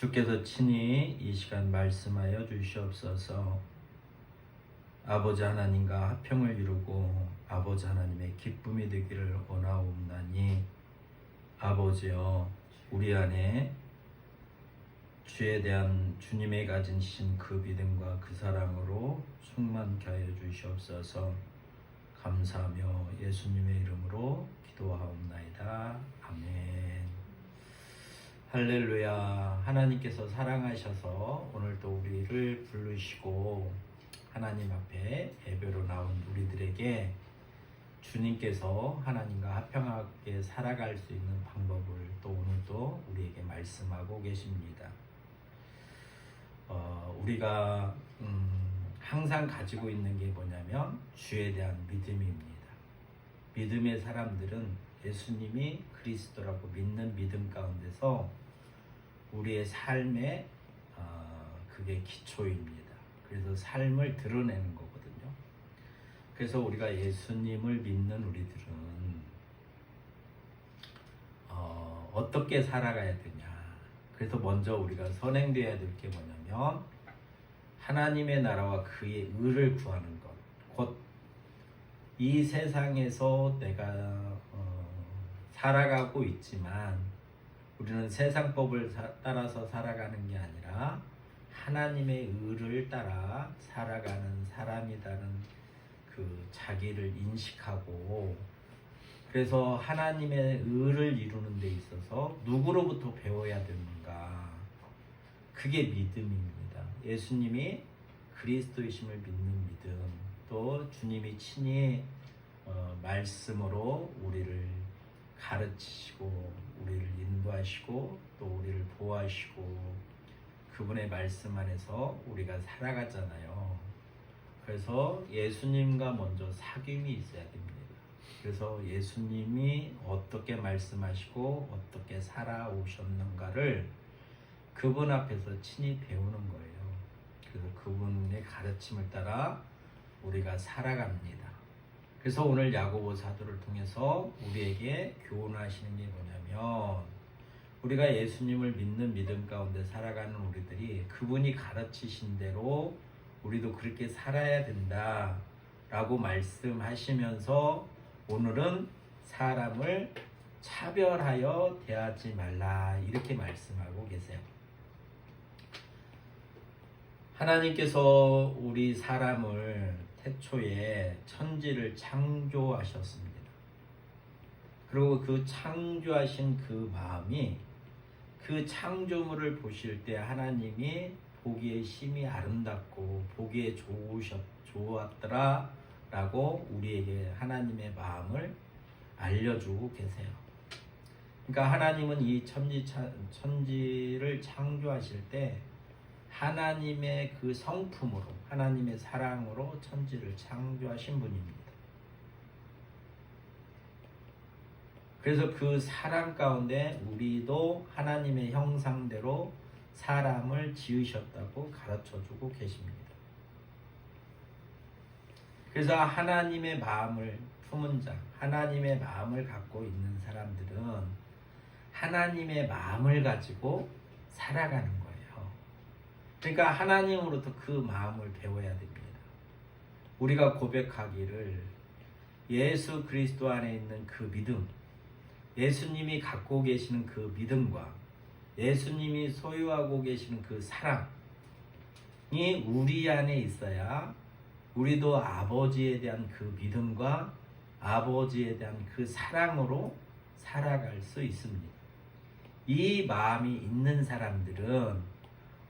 주께서 친히 이 시간 말씀하여 주시옵소서. 아버지 하나님과 화평을 이루고 아버지 하나님의 기쁨이 되기를 원하옵나니, 아버지여, 우리 안에 주에 대한 주님의 가지신 그 믿음과 그 사랑으로 충만케 하여 주시옵소서. 감사하며 예수님의 이름으로 기도하옵나이다. 아멘. 할렐루야. 하나님께서 사랑하셔서 오늘도 우리를 부르시고 하나님 앞에 예배로 나온 우리들에게 주님께서 하나님과 화평하게 살아갈 수 있는 방법을 또 오늘도 우리에게 말씀하고 계십니다. 우리가 항상 가지고 있는 게 뭐냐면 주에 대한 믿음입니다. 믿음의 사람들은 예수님이 그리스도라고 믿는 믿음 가운데서 우리의 삶에 그게 기초입니다. 그래서 삶을 드러내는 거거든요. 그래서 우리가 예수님을 믿는 우리들은 어떻게 살아가야 되냐. 그래서 먼저 우리가 선행되어야 될 게 뭐냐면 하나님의 나라와 그의 의를 구하는 것. 곧 이 세상에서 내가 살아가고 있지만 우리는 세상법을 따라서 살아가는 게 아니라 하나님의 의를 따라 살아가는 사람이라는 그 자기를 인식하고, 그래서 하나님의 의를 이루는 데 있어서 누구로부터 배워야 되는가? 그게 믿음입니다. 예수님이 그리스도이심을 믿는 믿음, 또 주님이 친히 말씀으로 우리를 가르치시고 우리를 인도하시고 또 우리를 보호하시고 그분의 말씀 안에서 우리가 살아가잖아요. 그래서 예수님과 먼저 사귐이 있어야 됩니다. 그래서 예수님이 어떻게 말씀하시고 어떻게 살아오셨는가를 그분 앞에서 친히 배우는 거예요. 그래서 그분의 가르침을 따라 우리가 살아갑니다. 그래서 오늘 야고보 사도를 통해서 우리에게 교훈하시는 게 뭐냐면, 우리가 예수님을 믿는 믿음 가운데 살아가는 우리들이 그분이 가르치신 대로 우리도 그렇게 살아야 된다 라고 말씀하시면서 오늘은 사람을 차별하여 대하지 말라 이렇게 말씀하고 계세요. 하나님께서 우리 사람을 태초에 천지를 창조하셨습니다. 그리고 그 창조하신 그 마음이 그 창조물을 보실 때 하나님이 보기에 심히 아름답고 보기에 좋았더라 라고 우리에게 하나님의 마음을 알려주고 계세요. 그러니까 하나님은 이 천지를 창조하실 때 하나님의 그 성품으로, 하나님의 사랑으로 천지를 창조하신 분입니다. 그래서 그 사랑 가운데 우리도 하나님의 형상대로 사람을 지으셨다고 가르쳐주고 계십니다. 그래서 하나님의 마음을 품은 자, 하나님의 마음을 갖고 있는 사람들은 하나님의 마음을 가지고 살아가는 거예요. 그러니까 하나님으로부터 그 마음을 배워야 됩니다. 우리가 고백하기를 예수 그리스도 안에 있는 그 믿음, 예수님이 갖고 계시는 그 믿음과 예수님이 소유하고 계시는 그 사랑이 우리 안에 있어야 우리도 아버지에 대한 그 믿음과 아버지에 대한 그 사랑으로 살아갈 수 있습니다. 이 마음이 있는 사람들은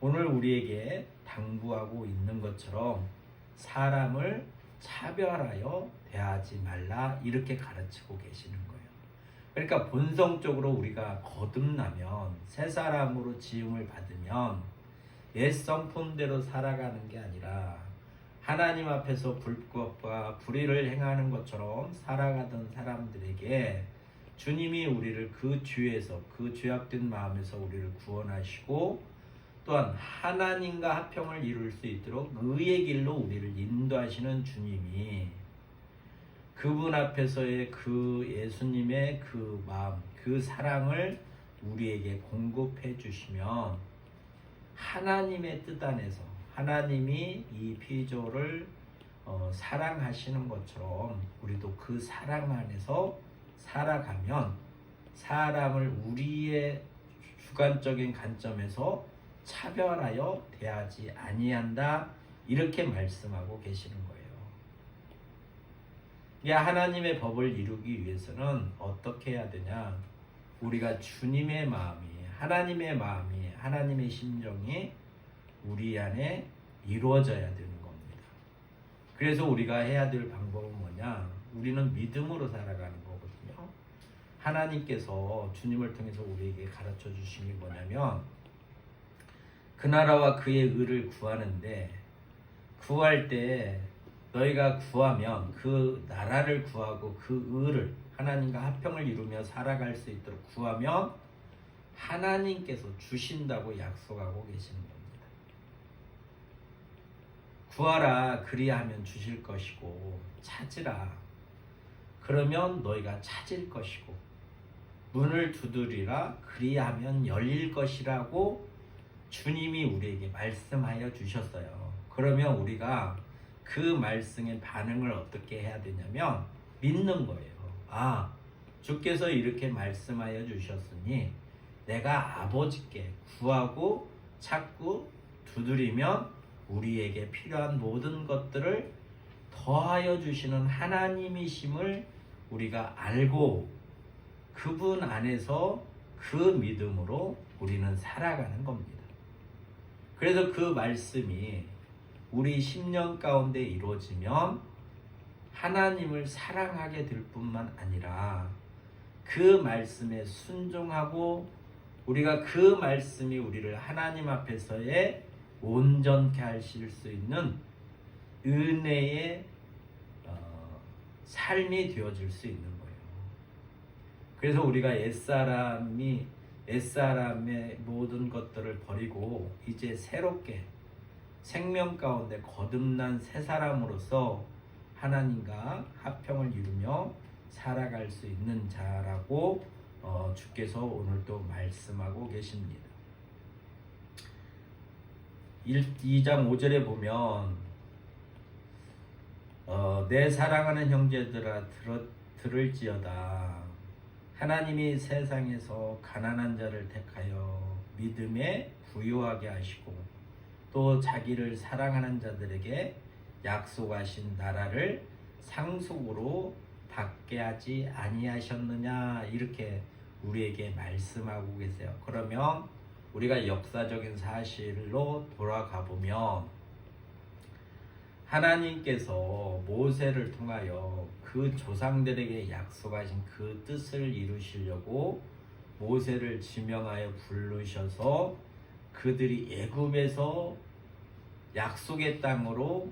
오늘 우리에게 당부하고 있는 것처럼 사람을 차별하여 대하지 말라 이렇게 가르치고 계시는 거예요. 그러니까 본성적으로 우리가 거듭나면, 새 사람으로 지음을 받으면 옛 성품대로 살아가는 게 아니라 하나님 앞에서 불법과 불의를 행하는 것처럼 살아가던 사람들에게 주님이 우리를 그 죄에서, 그 죄악된 마음에서 우리를 구원하시고 또한 하나님과 화평을 이룰 수 있도록 의의 길로 우리를 인도하시는 주님이 그분 앞에서의 그 예수님의 그 마음, 그 사랑을 우리에게 공급해 주시면 하나님의 뜻 안에서 하나님이 이 피조를 사랑하시는 것처럼 우리도 그 사랑 안에서 살아가면 사람을 우리의 주관적인 관점에서 차별하여 대하지 아니한다, 이렇게 말씀하고 계시는 거예요. 하나님의 법을 이루기 위해서는 어떻게 해야 되냐? 우리가 주님의 마음이, 하나님의 마음이, 하나님의 심정이 우리 안에 이루어져야 되는 겁니다. 그래서 우리가 해야 될 방법은 뭐냐? 우리는 믿음으로 살아가는 거거든요. 하나님께서 주님을 통해서 우리에게 가르쳐 주신 게 뭐냐면, 그 나라와 그의 의를 구하는데, 구할 때 너희가 구하면, 그 나라를 구하고 그 의를, 하나님과 합평을 이루며 살아갈 수 있도록 구하면 하나님께서 주신다고 약속하고 계시는 겁니다. 구하라 그리하면 주실 것이고, 찾으라 그러면 너희가 찾을 것이고, 문을 두드리라 그리하면 열릴 것이라고 주님이 우리에게 말씀하여 주셨어요. 그러면 우리가 그 말씀의 반응을 어떻게 해야 되냐면 믿는 거예요. 주께서 이렇게 말씀하여 주셨으니 내가 아버지께 구하고 찾고 두드리면 우리에게 필요한 모든 것들을 더하여 주시는 하나님이심을 우리가 알고, 그분 안에서 그 믿음으로 우리는 살아가는 겁니다. 그래서 그 말씀이 우리 심령 가운데 이루어지면 하나님을 사랑하게 될 뿐만 아니라 그 말씀에 순종하고, 우리가 그 말씀이 우리를 하나님 앞에서의 온전케 하실 수 있는 은혜의 삶이 되어질 수 있는 거예요. 그래서 우리가 옛사람의 모든 것들을 버리고 이제 새롭게 생명 가운데 거듭난 새 사람으로서 하나님과 합평을 이루며 살아갈 수 있는 자라고 주께서 오늘 또 말씀하고 계십니다. 2장 5절에 보면 내 사랑하는 형제들아 들을지어다. 하나님이 세상에서 가난한 자를 택하여 믿음에 부유하게 하시고 또 자기를 사랑하는 자들에게 약속하신 나라를 상속으로 받게 하지 아니하셨느냐, 이렇게 우리에게 말씀하고 계세요. 그러면 우리가 역사적인 사실로 돌아가 보면 하나님께서 모세를 통하여 그 조상들에게 약속하신 그 뜻을 이루시려고 모세를 지명하여 부르셔서 그들이 애굽에서 약속의 땅으로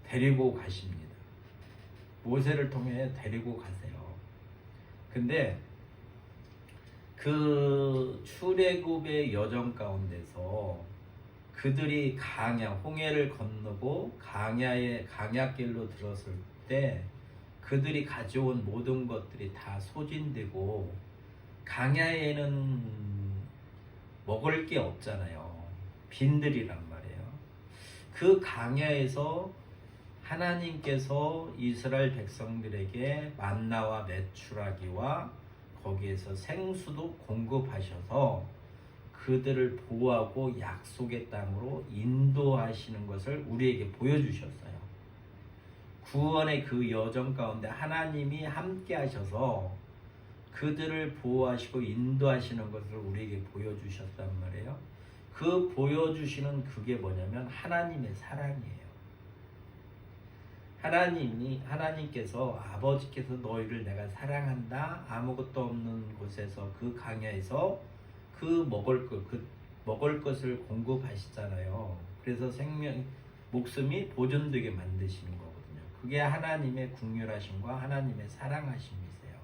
데리고 가십니다. 모세를 통해 데리고 가세요. 근데 그 출애굽의 여정 가운데서 그들이 홍해를 건너고 강야길로 들었을 때 그들이 가져온 모든 것들이 다 소진되고, 강야에는 먹을 게 없잖아요. 빈들이란 말이에요. 그 강야에서 하나님께서 이스라엘 백성들에게 만나와 메추라기와 거기에서 생수도 공급하셔서 그들을 보호하고 약속의 땅으로 인도하시는 것을 우리에게 보여주셨어요. 구원의 그 여정 가운데 하나님이 함께 하셔서 그들을 보호하시고 인도하시는 것을 우리에게 보여주셨단 말이에요. 그 보여주시는 그게 뭐냐면 하나님의 사랑이에요. 하나님께서 아버지께서 너희를 내가 사랑한다, 아무것도 없는 곳에서 그 강야에서 그 먹을 것을 공급하시잖아요. 그래서 목숨이 보존되게 만드시는 거거든요. 그게 하나님의 긍휼하심과 하나님의 사랑하심이세요.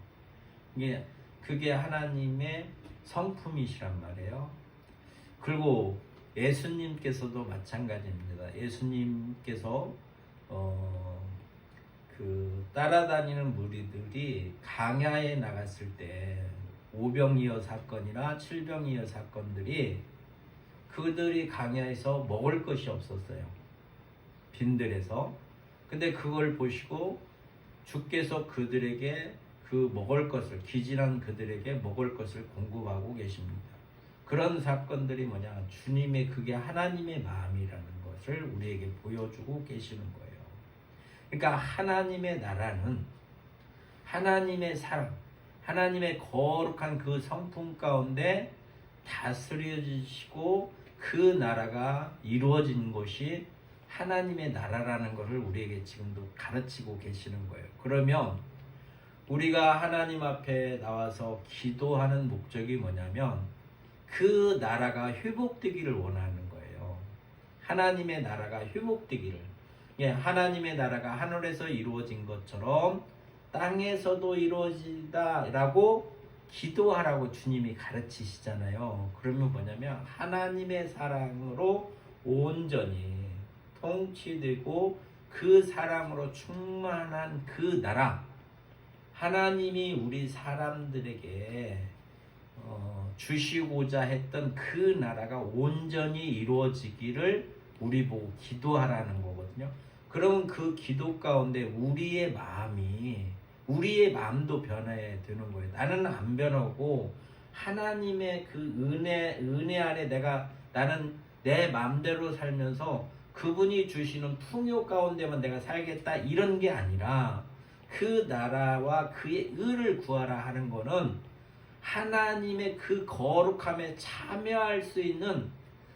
그게 하나님의 성품이시란 말이에요. 그리고 예수님께서도 마찬가지입니다. 예수님께서 따라다니는 무리들이 강야에 나갔을 때 오병이어 사건이나 칠병이어 사건들이 그들이 광야에서 먹을 것이 없었어요. 빈들에서. 근데 그걸 보시고 주께서 그들에게 그 먹을 것을, 기진한 그들에게 먹을 것을 공급하고 계십니다. 그런 사건들이 뭐냐, 주님의, 그게 하나님의 마음이라는 것을 우리에게 보여주고 계시는 거예요. 그러니까 하나님의 나라는 하나님의 사랑, 하나님의 거룩한 그 성품 가운데 다스려지시고 그 나라가 이루어진 것이 하나님의 나라라는 것을 우리에게 지금도 가르치고 계시는 거예요. 그러면 우리가 하나님 앞에 나와서 기도하는 목적이 뭐냐면 그 나라가 회복되기를 원하는 거예요. 하나님의 나라가 회복되기를. 예, 하나님의 나라가 하늘에서 이루어진 것처럼 땅에서도 이루어지다라고 기도하라고 주님이 가르치시잖아요. 그러면 뭐냐면 하나님의 사랑으로 온전히 통치되고 그 사랑으로 충만한 그 나라, 하나님이 우리 사람들에게 주시고자 했던 그 나라가 온전히 이루어지기를 우리 보고 기도하라는 거거든요. 그러면 그 기도 가운데 우리의 마음도 변해야 되는 거예요. 나는 안 변하고 하나님의 그 은혜 안에 나는 내 마음대로 살면서 그분이 주시는 풍요 가운데만 내가 살겠다, 이런 게 아니라 그 나라와 그의 의를 구하라 하는 거는 하나님의 그 거룩함에 참여할 수 있는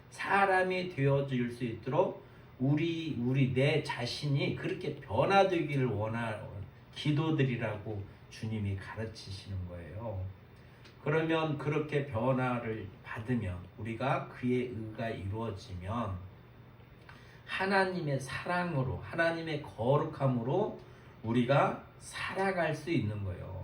사람이 되어질 수 있도록 내 자신이 그렇게 변화되기를 원하는 기도들이라고 주님이 가르치시는 거예요. 그러면 그렇게 변화를 받으면, 우리가 그의 의가 이루어지면 하나님의 사랑으로, 하나님의 거룩함으로 우리가 살아갈 수 있는 거예요.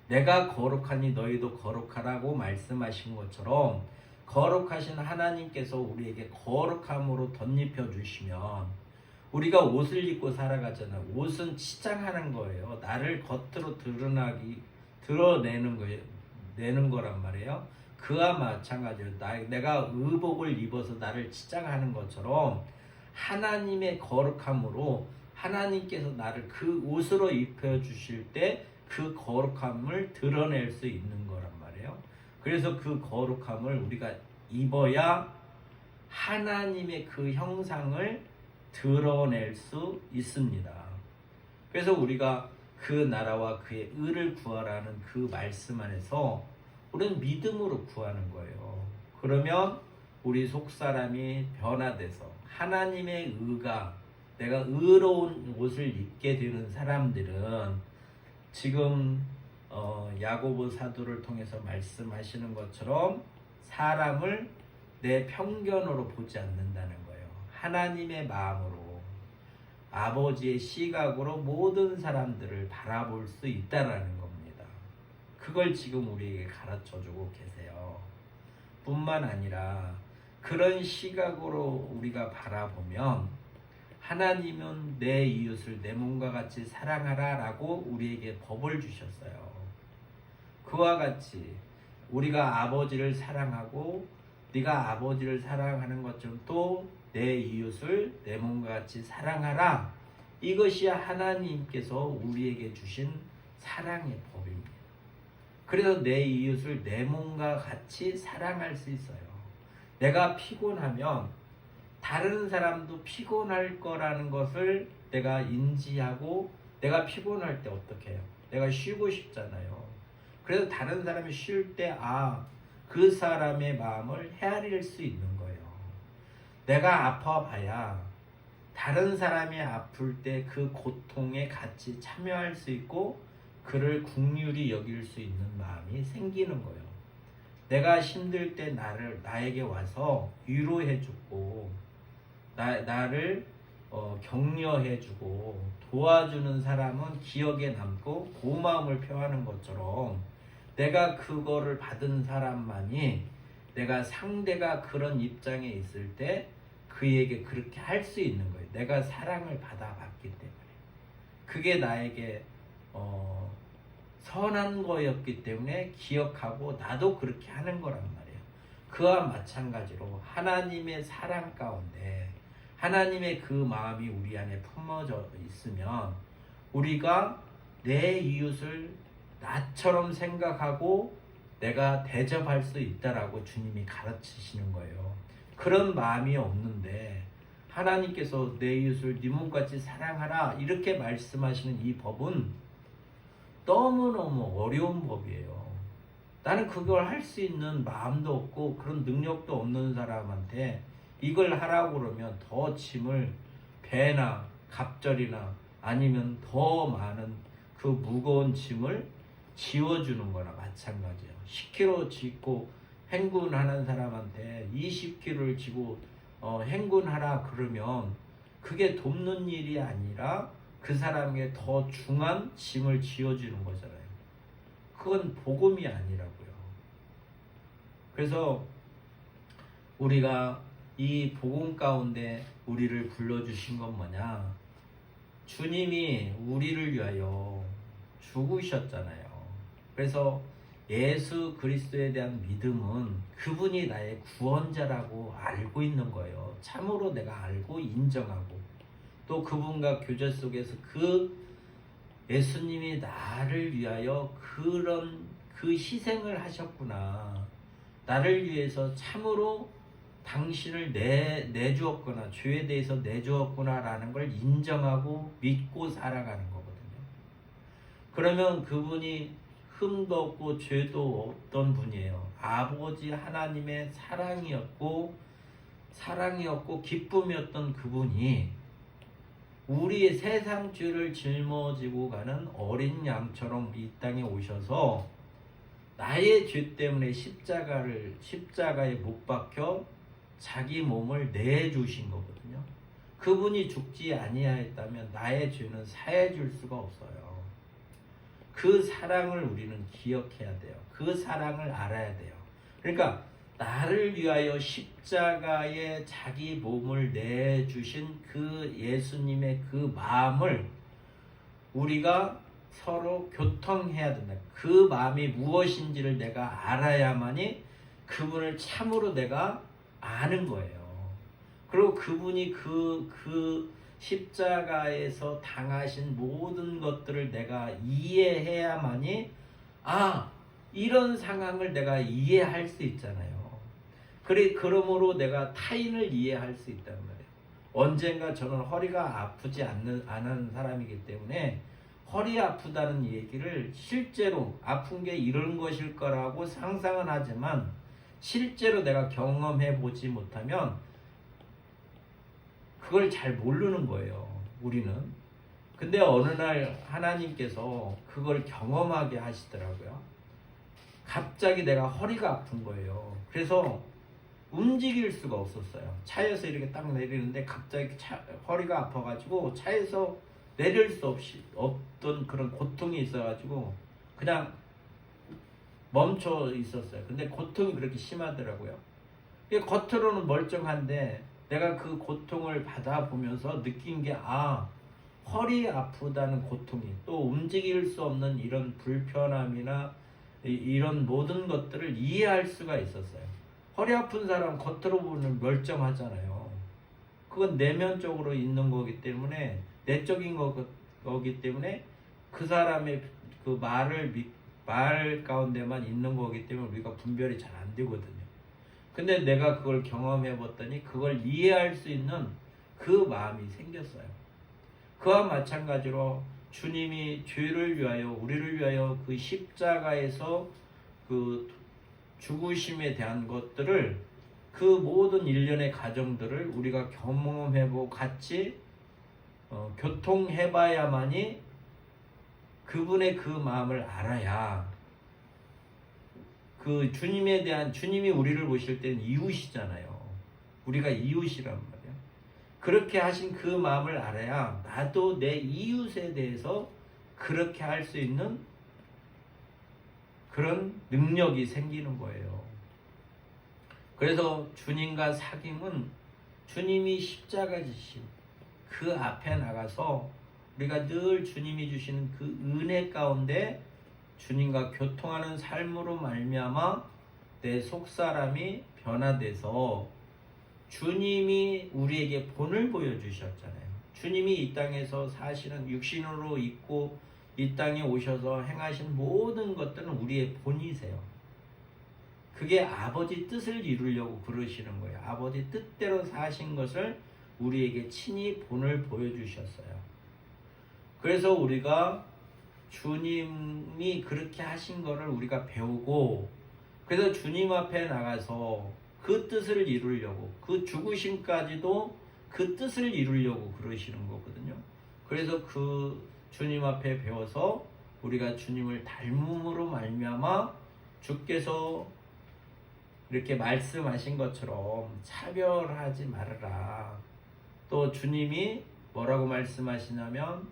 내가 거룩하니 너희도 거룩하라고 말씀하신 것처럼 거룩하신 하나님께서 우리에게 거룩함으로 덧입혀 주시면, 우리가 옷을 입고 살아가잖아요. 옷은 치장하는 거예요. 나를 겉으로 드러내는 거예요. 내는 거란 말이에요. 그와 마찬가지로 내가 의복을 입어서 나를 치장하는 것처럼 하나님의 거룩함으로 하나님께서 나를 그 옷으로 입혀 주실 때 그 거룩함을 드러낼 수 있는 거란 말이에요. 그래서 그 거룩함을 우리가 입어야 하나님의 그 형상을 드러낼 수 있습니다. 그래서 우리가 그 나라와 그의 의를 구하라는 그 말씀 안에서 우리는 믿음으로 구하는 거예요. 그러면 우리 속사람이 변화돼서 하나님의 의가, 내가 의로운 옷을 입게 되는 사람들은 지금 야고보 사도를 통해서 말씀하시는 것처럼 사람을 내 편견으로 보지 않는다는 거예요. 하나님의 마음으로, 아버지의 시각으로 모든 사람들을 바라볼 수 있다라는 겁니다. 그걸 지금 우리에게 가르쳐주고 계세요. 뿐만 아니라 그런 시각으로 우리가 바라보면 하나님은 내 이웃을 내 몸과 같이 사랑하라 라고 우리에게 법을 주셨어요. 그와 같이 우리가 아버지를 사랑하고 네가 아버지를 사랑하는 것처럼 또 내 이웃을 내 몸과 같이 사랑하라. 이것이 하나님께서 우리에게 주신 사랑의 법입니다. 그래서 내 이웃을 내 몸과 같이 사랑할 수 있어요. 내가 피곤하면 다른 사람도 피곤할 거라는 것을 내가 인지하고, 내가 피곤할 때 어떻게 해요? 내가 쉬고 싶잖아요. 그래서 다른 사람이 쉴 때 그 사람의 마음을 헤아릴 수 있는 거예요. 내가 아파봐야 다른 사람이 아플 때 그 고통에 같이 참여할 수 있고 그를 긍휼히 여길 수 있는 마음이 생기는 거예요. 내가 힘들 때 나에게 와서 위로해주고 나를 격려해주고 도와주는 사람은 기억에 남고 고마움을 표하는 것처럼, 내가 그거를 받은 사람만이 내가 상대가 그런 입장에 있을 때 그에게 그렇게 할 수 있는 거예요. 내가 사랑을 받아봤기 때문에. 그게 나에게 선한 거였기 때문에 기억하고 나도 그렇게 하는 거란 말이에요. 그와 마찬가지로 하나님의 사랑 가운데 하나님의 그 마음이 우리 안에 품어져 있으면 우리가 내 이웃을 나처럼 생각하고 내가 대접할 수 있다라고 주님이 가르치시는 거예요. 그런 마음이 없는데 하나님께서 내 이웃을 네 몸같이 사랑하라 이렇게 말씀하시는 이 법은 너무너무 어려운 법이에요. 나는 그걸 할 수 있는 마음도 없고 그런 능력도 없는 사람한테 이걸 하라고 그러면 더 짐을 배나 갑절이나 아니면 더 많은 그 무거운 짐을 지워주는 거나 마찬가지예요. 10kg 짚고 행군하는 사람한테 20kg를 지고 행군하라 그러면 그게 돕는 일이 아니라 그 사람에게 더 중한 짐을 지어주는 거잖아요. 그건 복음이 아니라고요. 그래서 우리가 이 복음 가운데 우리를 불러주신 건 뭐냐? 주님이 우리를 위하여 죽으셨잖아요. 그래서 예수 그리스도에 대한 믿음은 그분이 나의 구원자라고 알고 있는 거예요. 참으로 내가 알고 인정하고 또 그분과 교제 속에서 그 예수님이 나를 위하여 그 희생을 하셨구나. 나를 위해서 참으로 당신을 내주었구나. 죄에 대해서 내주었구나라는 걸 인정하고 믿고 살아가는 거거든요. 그러면 그분이 흠도 없고 죄도 없던 분이에요. 아버지 하나님의 사랑이었고 기쁨이었던 그분이 우리의 세상 죄를 짊어지고 가는 어린 양처럼 이 땅에 오셔서 나의 죄 때문에 십자가에 못 박혀 자기 몸을 내주신 거거든요. 그분이 죽지 아니하였다면 나의 죄는 사해 줄 수가 없어요. 그 사랑을 우리는 기억해야 돼요. 그 사랑을 알아야 돼요. 그러니까 나를 위하여 십자가에 자기 몸을 내주신 그 예수님의 그 마음을 우리가 서로 교통해야 된다. 그 마음이 무엇인지를 내가 알아야만이 그분을 참으로 내가 아는 거예요. 그리고 그분이 그 십자가에서 당하신 모든 것들을 내가 이해해야만이 이런 상황을 내가 이해할 수 있잖아요. 그러므로 내가 타인을 이해할 수 있단 말이에요. 언젠가 저는 허리가 아프지 않은 사람이기 때문에 허리 아프다는 얘기를 실제로 아픈 게 이런 것일 거라고 상상은 하지만 실제로 내가 경험해 보지 못하면 그걸 잘 모르는 거예요. 우리는. 근데 어느 날 하나님께서 그걸 경험하게 하시더라고요. 갑자기 내가 허리가 아픈 거예요. 그래서 움직일 수가 없었어요. 차에서 이렇게 딱 내리는데 갑자기 허리가 아파가지고 차에서 내릴 수 없던 그런 고통이 있어가지고 그냥 멈춰 있었어요. 근데 고통이 그렇게 심하더라고요. 겉으로는 멀쩡한데 내가 그 고통을 받아보면서 느낀 게 허리 아프다는 고통이 또 움직일 수 없는 이런 불편함이나 이런 모든 것들을 이해할 수가 있었어요. 허리 아픈 사람 겉으로 보면 멀쩡하잖아요. 그건 내면적으로 있는 거기 때문에 내적인 거기 때문에 그 사람의 그 말 가운데만 있는 거기 때문에 우리가 분별이 잘 안 되거든요. 근데 내가 그걸 경험해 봤더니 그걸 이해할 수 있는 그 마음이 생겼어요. 그와 마찬가지로 주님이 죄를 위하여 우리를 위하여 그 십자가에서 그 죽으심에 대한 것들을 그 모든 일련의 과정들을 우리가 경험해보고 같이 교통해봐야만이 그분의 그 마음을 알아야 그 주님이 우리를 보실 때는 이웃이잖아요. 우리가 이웃이란 말이에요. 그렇게 하신 그 마음을 알아야 나도 내 이웃에 대해서 그렇게 할 수 있는 그런 능력이 생기는 거예요. 그래서 주님과 사귐은 주님이 십자가 지신 그 앞에 나가서 우리가 늘 주님이 주시는 그 은혜 가운데 주님과 교통하는 삶으로 말미암아 내 속사람이 변화돼서 주님이 우리에게 본을 보여주셨잖아요. 주님이 이 땅에서 사시는 육신으로 있고 이 땅에 오셔서 행하신 모든 것들은 우리의 본이세요. 그게 아버지 뜻을 이루려고 그러시는 거예요. 아버지 뜻대로 사신 것을 우리에게 친히 본을 보여주셨어요. 그래서 우리가 주님이 그렇게 하신 거를 우리가 배우고, 그래서 주님 앞에 나가서 그 뜻을 이루려고, 그 죽으심까지도 그 뜻을 이루려고 그러시는 거거든요. 그래서 그 주님 앞에 배워서 우리가 주님을 닮음으로 말미암아 주께서 이렇게 말씀하신 것처럼 차별하지 말아라. 또 주님이 뭐라고 말씀하시냐면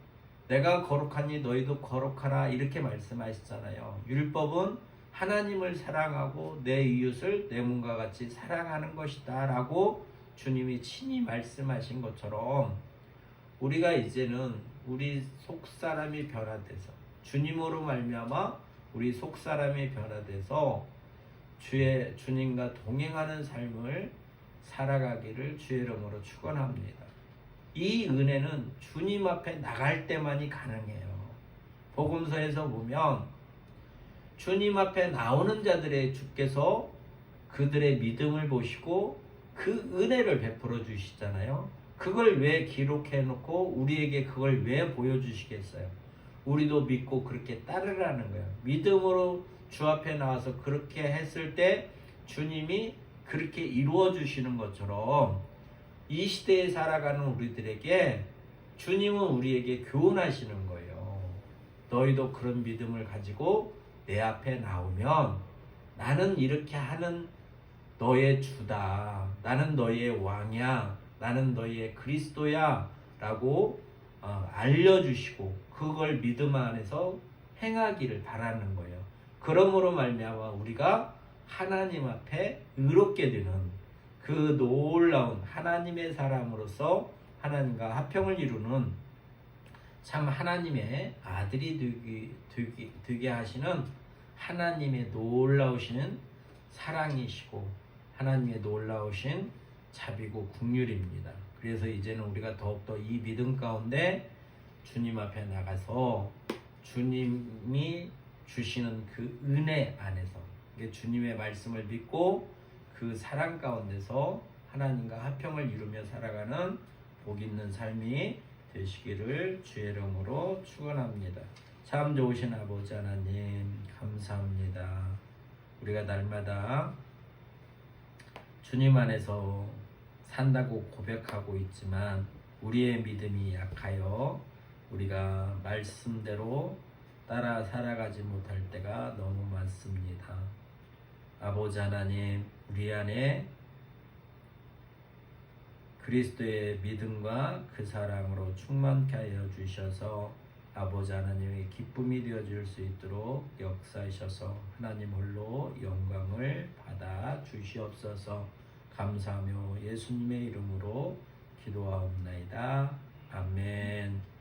내가 거룩하니 너희도 거룩하라 이렇게 말씀하시잖아요. 율법은 하나님을 사랑하고 내 이웃을 내 몸과 같이 사랑하는 것이다 라고 주님이 친히 말씀하신 것처럼 우리가 이제는 우리 속사람이 변화돼서 주님으로 말미암아 우리 속사람이 변화돼서 주님과 동행하는 삶을 살아가기를 주의 이름으로 축원합니다. 이 은혜는 주님 앞에 나갈 때만이 가능해요. 복음서에서 보면 주님 앞에 나오는 자들의 주께서 그들의 믿음을 보시고 그 은혜를 베풀어 주시잖아요. 그걸 왜 기록해 놓고 우리에게 그걸 왜 보여주시겠어요? 우리도 믿고 그렇게 따르라는 거예요. 믿음으로 주 앞에 나와서 그렇게 했을 때 주님이 그렇게 이루어 주시는 것처럼 이 시대에 살아가는 우리들에게 주님은 우리에게 교훈하시는 거예요. 너희도 그런 믿음을 가지고 내 앞에 나오면 나는 이렇게 하는 너의 주다. 나는 너의 왕이야. 나는 너의 그리스도야. 라고 알려주시고 그걸 믿음 안에서 행하기를 바라는 거예요. 그러므로 말미암아 우리가 하나님 앞에 의롭게 되는 그 놀라운 하나님의 사람으로서 하나님과 화평을 이루는 참 하나님의 아들이 되게 하시는 하나님의 놀라우신 사랑이시고 하나님의 놀라우신 자비고 긍휼입니다. 그래서 이제는 우리가 더욱더 이 믿음 가운데 주님 앞에 나가서 주님이 주시는 그 은혜 안에서 주님의 말씀을 믿고 그 사랑 가운데서 하나님과 화평을 이루며 살아가는 복 있는 삶이 되시기를 주의 이름으로 축원합니다. 참 좋으신 아버지 하나님 감사합니다. 우리가 날마다 주님 안에서 산다고 고백하고 있지만 우리의 믿음이 약하여 우리가 말씀대로 따라 살아가지 못할 때가 너무 많습니다. 아버지 하나님, 우리 안에 그리스도의 믿음과 그 사랑으로 충만케 하여 주셔서 아버지 하나님의 기쁨이 되어줄 수 있도록 역사하셔서 하나님 홀로 영광을 받아 주시옵소서. 감사하며 예수님의 이름으로 기도하옵나이다. 아멘.